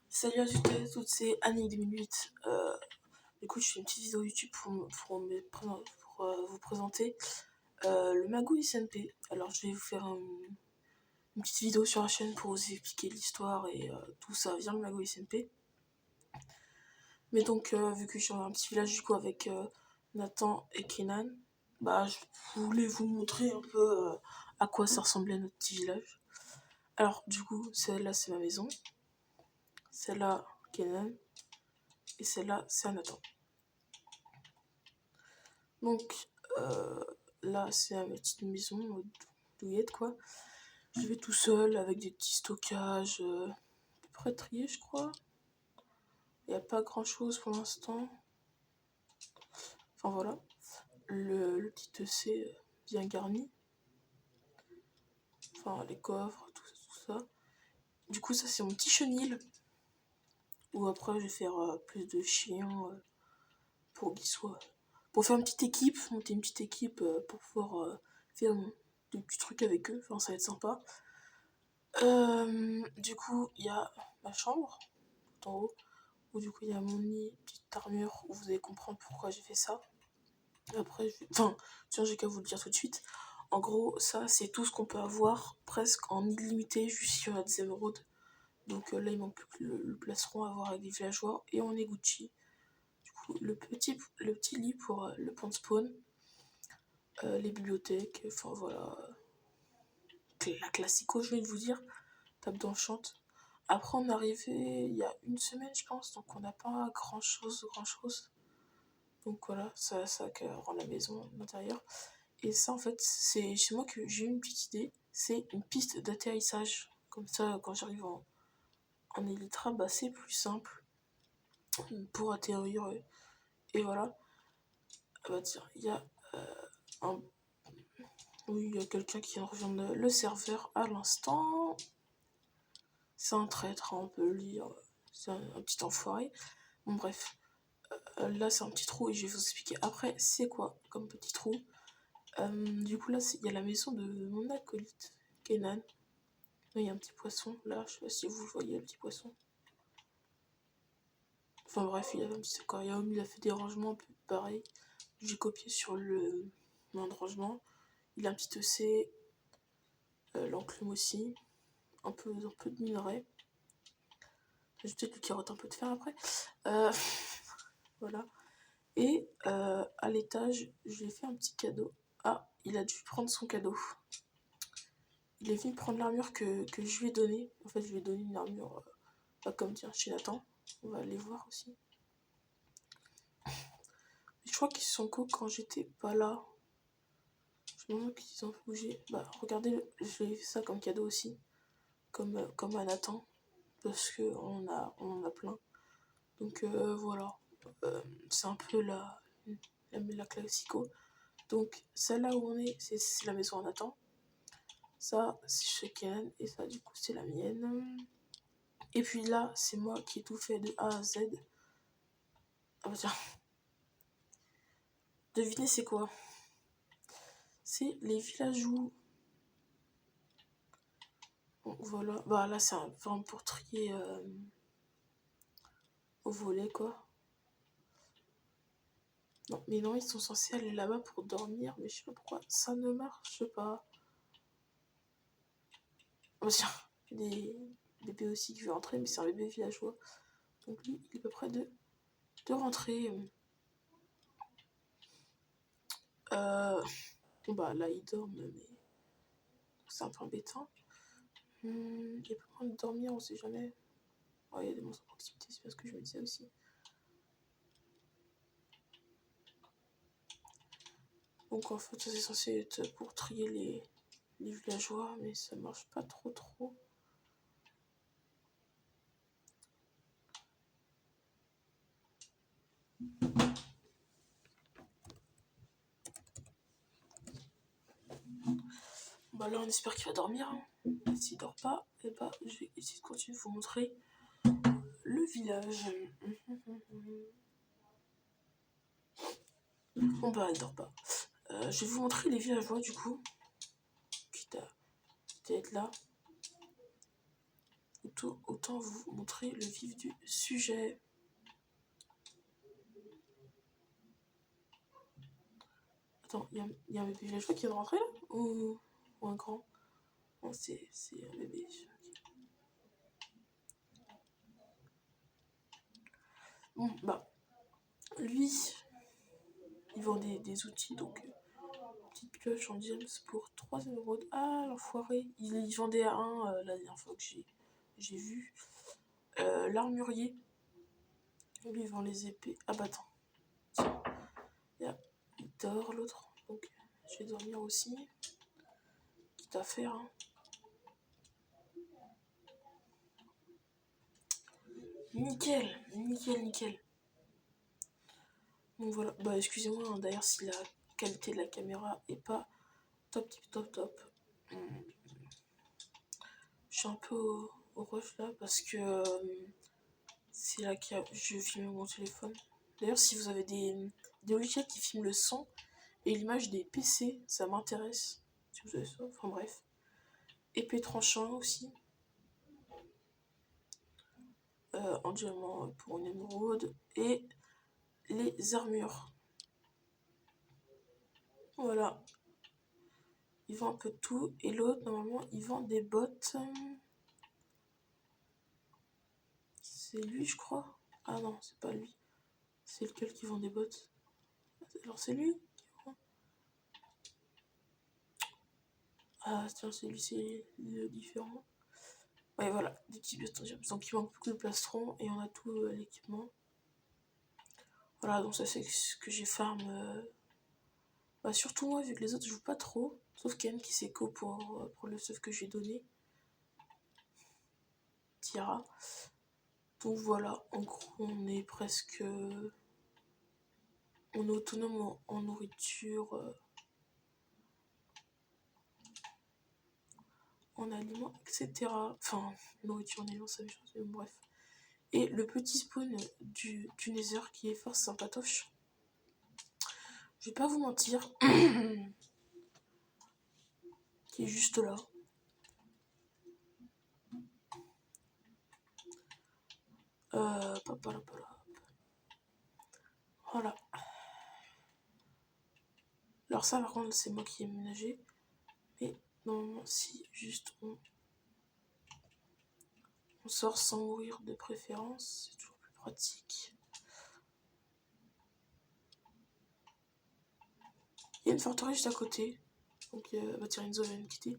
Salut à toutes, c'est Annie 2008. Du coup, je fais une petite vidéo YouTube pour vous présenter le Magou SMP. Alors, je vais vous faire une petite vidéo sur la chaîne pour vous expliquer l'histoire et tout ça vient le Magou SMP. Mais donc, vu que je suis dans un petit village du coup avec Nathan et Kenan, bah, je voulais vous montrer un peu à quoi ça ressemblait notre petit village. Alors, du coup, celle-là, c'est ma maison. Celle-là, Kenan. Et celle-là, c'est Nathan. Donc, là, c'est ma petite maison douillette, quoi. Je vais tout seul avec des petits stockages, à peu près triés, je crois. Il n'y a pas grand-chose pour l'instant. Enfin, voilà. Le petit EC bien garni. Enfin, les coffres, tout ça. Du coup, ça, c'est mon petit chenil. Ou après, je vais faire plus de chiens pour qu'ils soient... Pour faire une petite équipe, monter une petite équipe pour pouvoir faire des petits trucs avec eux. Enfin, ça va être sympa. Du coup, il y a ma chambre, tout en haut, où du coup, il y a mon lit, petite armure, où vous allez comprendre pourquoi j'ai fait ça. Après, enfin, tiens, j'ai qu'à vous le dire tout de suite. En gros, ça, c'est tout ce qu'on peut avoir, presque en illimité, juste si on a des émeraudes. Donc là, il manque plus que le plastron à avoir avec des villageois, et on est Gucci. Du coup, le petit lit pour le point de spawn, les bibliothèques, enfin voilà, la classico, je vais vous dire, table d'enchante. Après, on est arrivé il y a une semaine, je pense, donc on n'a pas grand chose. Donc voilà, ça rend la maison l'intérieur. Et ça, en fait, c'est chez moi que j'ai eu une petite idée. C'est une piste d'atterrissage. Comme ça, quand j'arrive en Elytra, bah, c'est plus simple pour atterrir. Et voilà. Ah bah tiens, il y a un... Oui, il y a quelqu'un qui vient de rejoindre le serveur à l'instant. C'est un traître, hein, on peut le lire. C'est un petit enfoiré. Bon, bref. Là, c'est un petit trou et je vais vous expliquer après c'est quoi comme petit trou. Du coup, là, il y a la maison de mon acolyte, Kenan. Là, il y a un petit poisson. Là, je sais pas si vous voyez le petit poisson. Enfin, bref, il avait un petit aquarium. Il a fait des rangements un peu pareil. J'ai copié sur le main de rangement. Il a un petit EC. L'enclume aussi. Un peu de minerai. Je vais peut-être lui carotte un peu de fer après. Voilà. Et à l'étage, je lui ai fait un petit cadeau. Ah, il a dû prendre son cadeau. Il est venu prendre l'armure que je lui ai donnée. En fait, je lui ai donné une armure, comme tiens, chez Nathan. On va aller voir aussi. Mais je crois qu'ils sont co quand j'étais pas là. Je me demande qu'ils ont bougé. Bah, regardez, je lui ai fait ça comme cadeau aussi. Comme à Nathan. Parce qu'on en a plein. Donc voilà. C'est un peu la classico. Donc, celle-là où on est, c'est la maison à Nathan. Ça, c'est chez Ken. Et ça, du coup, c'est la mienne. Et puis là, c'est moi qui ai tout fait de A à Z. Ah bah tiens. Devinez c'est quoi? C'est les villageois. Bon, voilà. Bah là, c'est un pour trier au volet, quoi. Non, mais non, ils sont censés aller là-bas pour dormir. Mais je sais pas pourquoi ça ne marche pas. Ah bah tiens. Des bébés aussi qui veulent rentrer, mais c'est un bébé villageois. Donc lui, il est à peu près de rentrer. Bon bah là, il dort, mais c'est un peu embêtant. Il y a pas moyen de dormir, on sait jamais. Oh, il y a des monstres à proximité, c'est bien ce que je me disais aussi. Donc en fait, ça c'est censé être pour trier les villageois, mais ça marche pas trop. Bah là, on espère qu'il va dormir. Hein. S'il dort pas, et bah je vais essayer de continuer de vous montrer le village. Bon bah, il dort pas. Je vais vous montrer les villageois du coup. Quitte à être là. autant vous montrer le vif du sujet. Attends, il y a un bébé villageois qui vient de rentrer là ou un grand? Non, c'est un bébé. Bon, bah, lui, il vend des outils, donc petite pioche en diams pour 3 émeraudes. Ah, l'enfoiré, il vendait à 1 la dernière fois que j'ai vu. L'armurier, lui, il vend les épées. Ah bah attends, tiens, il dort l'autre, donc je vais dormir aussi. Quitte à faire, hein. Nickel, nickel, nickel. Donc voilà, bah excusez-moi hein, d'ailleurs si la qualité de la caméra est pas top, top, top. Je suis un peu au rush là parce que c'est là que je filme mon téléphone. D'ailleurs, si vous avez des logiciels qui filment le son et l'image des PC, ça m'intéresse. Si vous avez ça, enfin bref. Épée tranchant aussi. En diamant pour une émeraude. Et les armures. Voilà. Il vend un peu de tout. Et l'autre, normalement, il vend des bottes. C'est lui, je crois. Ah non, c'est pas lui. C'est lequel qui vend des bottes? Alors c'est lui. Ah tiens, c'est lui, c'est le différent. Ouais, voilà, des petits bâtons. Donc il manque beaucoup de plastrons et on a tout l'équipement. Voilà, donc ça c'est ce que j'ai farm. Bah, surtout moi, vu que les autres jouent pas trop. Sauf Ken qui s'écho pour le stuff que j'ai donné. Tiara. Donc voilà, en gros, on est presque. On est autonome en nourriture. En aliments, etc. Enfin, nourriture en aliments, c'est la même chose, mais bref. Et le petit spawn du Nether qui est fort sympatoche. Je vais pas vous mentir. Qui est juste là. Voilà. Alors ça par contre c'est moi qui ai ménagé. Mais normalement si juste on sort sans mourir de préférence, c'est toujours plus pratique. Il y a une forteresse juste à côté. Donc bah tiens Enzo vient de quitter.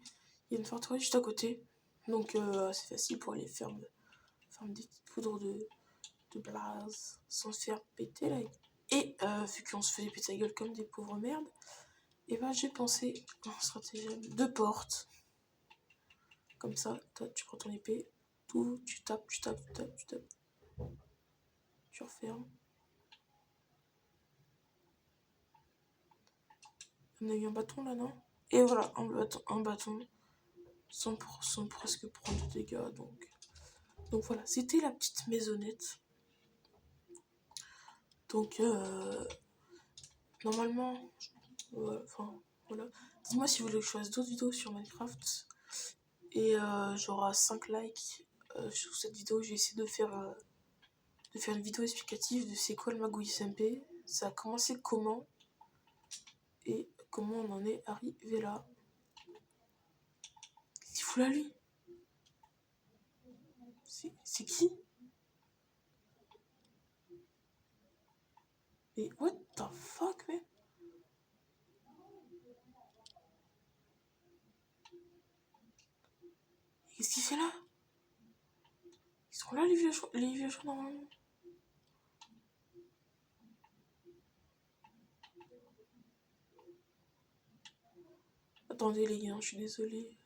Il y a une forteresse juste à côté. Donc c'est facile pour aller faire des petites poudres de blase sans se faire péter la gueule. Et vu qu'on se faisait péter la gueule comme des pauvres merdes, et ben j'ai pensé en stratagème de porte. Comme ça, tu prends ton épée, tout, tu tapes, tu refermes. On a eu un bâton là, non? Et voilà, un bâton sans presque prendre de dégâts. Donc voilà, c'était la petite maisonnette. Donc normalement, enfin voilà. Dis-moi si vous voulez que je fasse d'autres vidéos sur Minecraft. Et j'aurai 5 likes sur cette vidéo. J'ai essayé de faire une vidéo explicative de c'est quoi le magouille SMP. Ça a commencé comment et comment on en est arrivé là. Qu'est-ce qu'il fout là lui? C'est qui? Mais what the fuck, man? Qu'est-ce qu'il fait là? Ils sont là les villageois normalement. Attendez les gars, je suis désolée.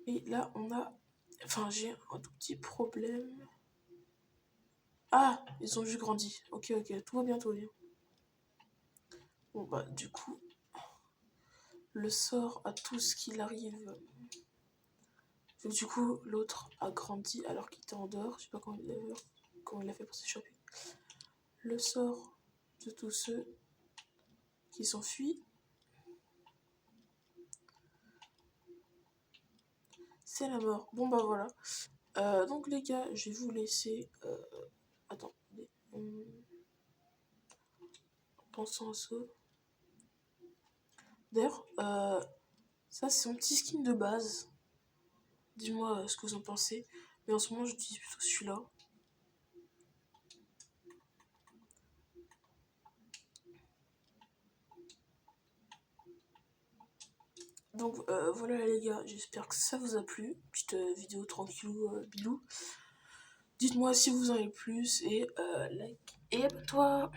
Et là on a... Enfin j'ai un tout petit problème. Ah, ils ont juste grandi. Ok, tout va bien, tout va bien. Bon bah du coup, le sort à tout ce qu'il arrive. Donc du coup, l'autre a grandi alors qu'il était en dehors. Je sais pas comment il a fait pour s'échapper. Le sort de tous ceux qui s'enfuient. c'est la mort. Bon bah voilà. Donc les gars, je vais vous laisser. Attendez. Pensons à ça. D'ailleurs, ça c'est mon petit skin de base. Dis-moi ce que vous en pensez. Mais en ce moment, j'utilise plutôt celui-là. Donc voilà les gars, j'espère que ça vous a plu. Petite vidéo tranquillou, bilou. Dites-moi si vous en avez plus et like. Et abonne-toi.